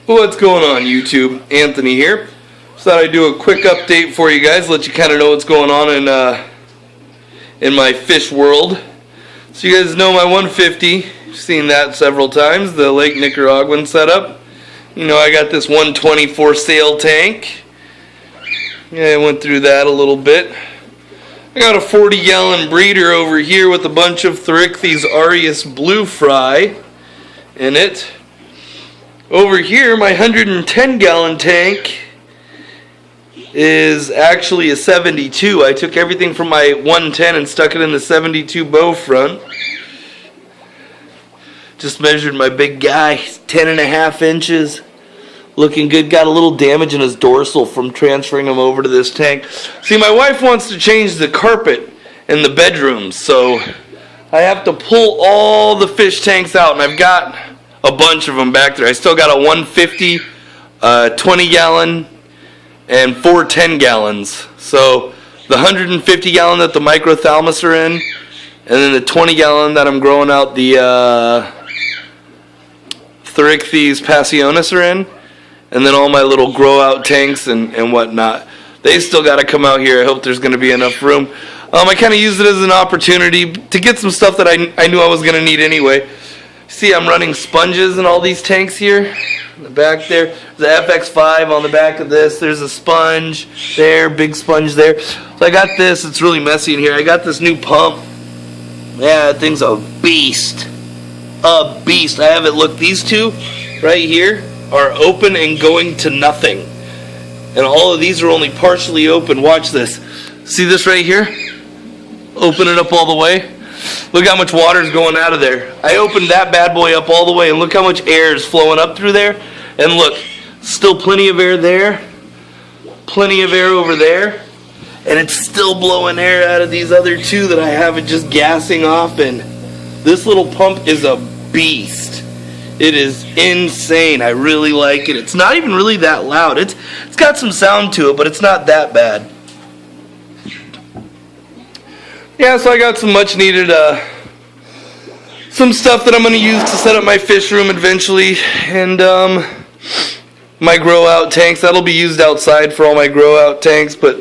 What's going on, YouTube? Anthony here. Just thought I'd do a quick update for you guys, let you kind of know what's going on in my fish world. So you guys know my 150. You've seen that several times, the Lake Nicaraguan setup. You know I got this 120 for sale tank. Yeah, I went through that a little bit. I got a 40-gallon breeder over here with a bunch of Therichthys aureus blue fry in it. Over here, my 110-gallon tank is actually a 72. I took everything from my 110 and stuck it in the 72 bow front. Just measured my big guy, 10.5 inches. Looking good. Got a little damage in his dorsal from transferring him over to this tank. See, my wife wants to change the carpet in the bedrooms, so I have to pull all the fish tanks out, and I've got a bunch of them back there. I still got a 150, 20-gallon, and 4 10-gallons. So the 150-gallon that the microthalmus are in, and then the 20-gallon that I'm growing out the Therichthys passionis are in, and then all my little grow-out tanks and whatnot. They still got to come out here. I hope there's going to be enough room. I kind of used it as an opportunity to get some stuff that I knew I was going to need anyway. See, I'm running sponges in all these tanks here. In the back there, the FX5 on the back of this. There's a sponge there, big sponge there. So I got this. It's really messy in here. I got this new pump. Yeah, that thing's a beast. A beast. I have it. Look, these two right here are open and going to nothing. And all of these are only partially open. Watch this. See this right here? Open it up all the way. Look how much water is going out of there. I opened that bad boy up all the way, and look how much air is flowing up through there. And look, still plenty of air there. Plenty of air over there. And it's still blowing air out of these other two that I have it just gassing off. And this little pump is a beast. It is insane. I really like it. It's not even really that loud. It's got some sound to it, but it's not that bad. Yeah, so I got some much needed some stuff that I'm going to use to set up my fish room eventually, and my grow out tanks. That'll be used outside for all my grow out tanks, but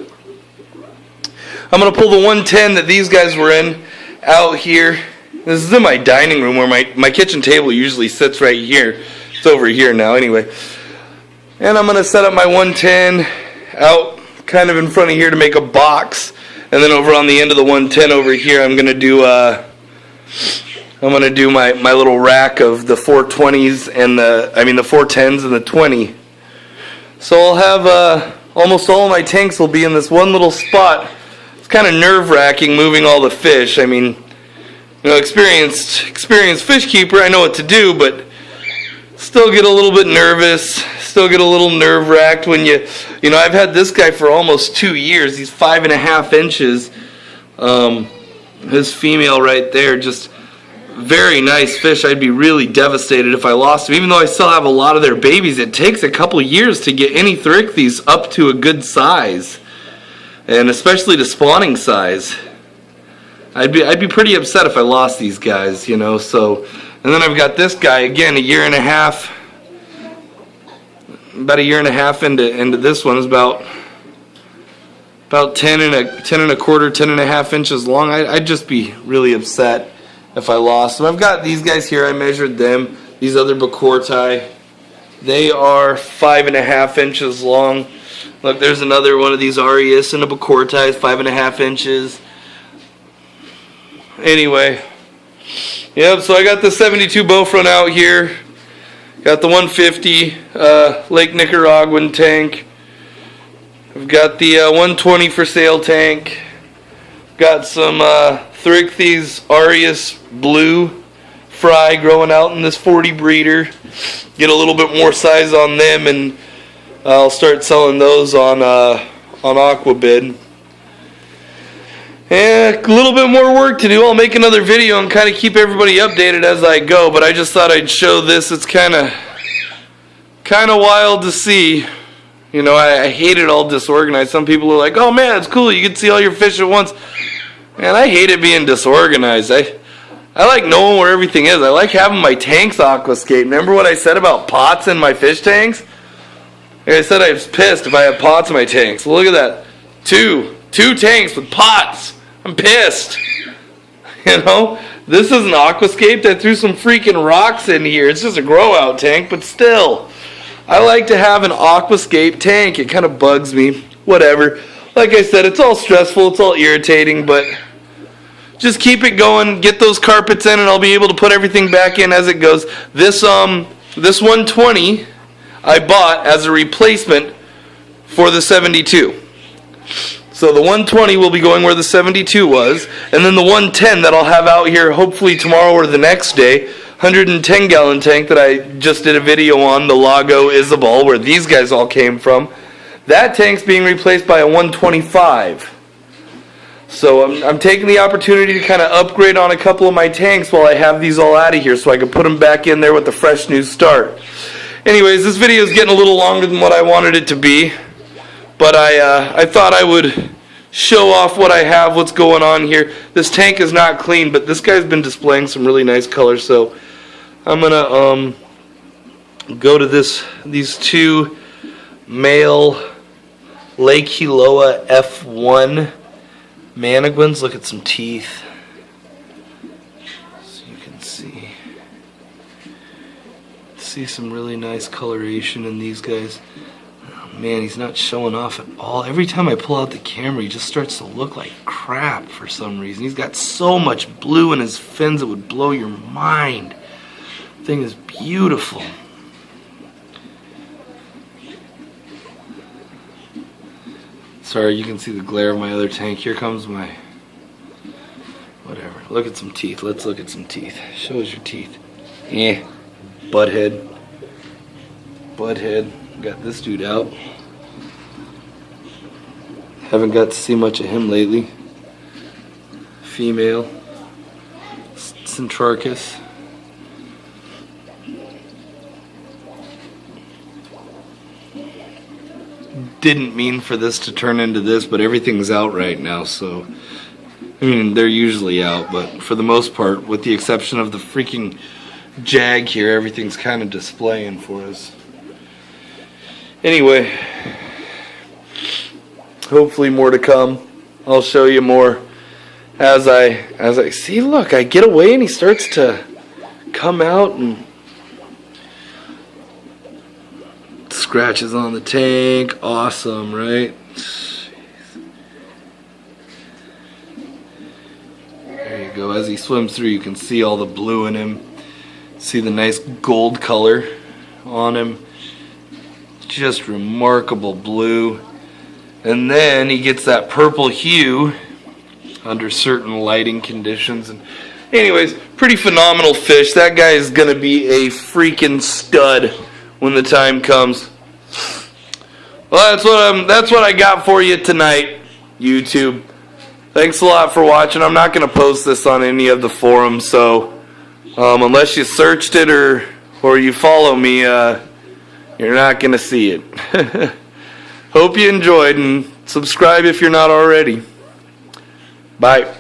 I'm going to pull the 110 that these guys were in out here. This is in my dining room where my kitchen table usually sits right here. It's over here now anyway. And I'm going to set up my 110 out kind of in front of here to make a box. And then over on the end of the 110 over here, I'm going to do my little rack of the 420s and the 410s and the 20. So I'll have almost all of my tanks will be in this one little spot. It's kind of nerve-wracking moving all the fish. I mean, you know, experienced fish keeper, I know what to do, but still get a little bit nervous, still get a little nerve-wracked when you know, I've had this guy for almost 2 years. He's 5.5 inches. His female right there, just very nice fish. I'd be really devastated if I lost him. Even though I still have a lot of their babies, it takes a couple years to get any Therichthys up to a good size, and especially to spawning size. I'd be pretty upset if I lost these guys, you know. So, and then I've got this guy again, a year and a half. About a year and a half into this one. Is about 10 and a quarter, 10.5 inches long. I'd just be really upset if I lost them. I've got these guys here. I measured them. These other Bacorti, they are 5.5 inches long. Look, there's another one of these aureus and a Bacorti is 5.5 inches. Anyway, yep, so I got the 72 bow front out here. Got the 150 Lake Nicaraguan tank. I've got the 120 for sale tank. Got some Therichthys aureus blue fry growing out in this 40 breeder. Get a little bit more size on them, and I'll start selling those on Aquabid. Yeah, a little bit more work to do. I'll make another video and kind of keep everybody updated as I go, but I just thought I'd show this. It's kind of wild to see. You know, I hate it all disorganized. Some people are like, oh man, it's cool, you can see all your fish at once. Man, I hate it being disorganized. I like knowing where everything is. I like having my tanks aquascape. Remember what I said about pots in my fish tanks? Like I said, I was pissed if I had pots in my tanks. Look at that. Two tanks with pots. I'm pissed. You know? This is an aquascape that threw some freaking rocks in here. It's just a grow out tank, but still. I like to have an aquascape tank. It kind of bugs me. Whatever. Like I said, it's all stressful. It's all irritating, but just keep it going. Get those carpets in, and I'll be able to put everything back in as it goes. This 120 I bought as a replacement for the 72. So the 120 will be going where the 72 was, and then the 110 that I'll have out here hopefully tomorrow or the next day, 110 gallon tank that I just did a video on, the Lago Isabel, where these guys all came from. That tank's being replaced by a 125. So I'm taking the opportunity to kind of upgrade on a couple of my tanks while I have these all out of here so I can put them back in there with a fresh new start. Anyways, this video is getting a little longer than what I wanted it to be. But I thought I would show off what I have, what's going on here. This tank is not clean, but this guy's been displaying some really nice colors. So I'm going to go to these two male Lake Hiloa F1 Maniguins. Look at some teeth. So you can see some really nice coloration in these guys. Man, he's not showing off at all. Every time I pull out the camera, he just starts to look like crap for some reason. He's got so much blue in his fins it would blow your mind. The thing is beautiful. Sorry, you can see the glare of my other tank. Here comes my... whatever. Look at some teeth. Let's look at some teeth. Show us your teeth. Butthead. Got this dude out. Haven't got to see much of him lately. Female. Centrarchus. Didn't mean for this to turn into this, but everything's out right now, so I mean, they're usually out, but for the most part, with the exception of the freaking Jag here, everything's kind of displaying for us. Anyway, hopefully more to come. I'll show you more as I see. Look, I get away and he starts to come out and scratches on the tank. Awesome, right? There you go. As he swims through, you can see all the blue in him. See the nice gold color on him. Just remarkable blue. And then he gets that purple hue under certain lighting conditions. And anyways, pretty phenomenal fish. That guy is going to be a freaking stud when the time comes. Well, that's what I got for you tonight, YouTube. Thanks a lot for watching. I'm not going to post this on any of the forums, so unless you searched it or you follow me, you're not going to see it. Hope you enjoyed, and subscribe if you're not already. Bye.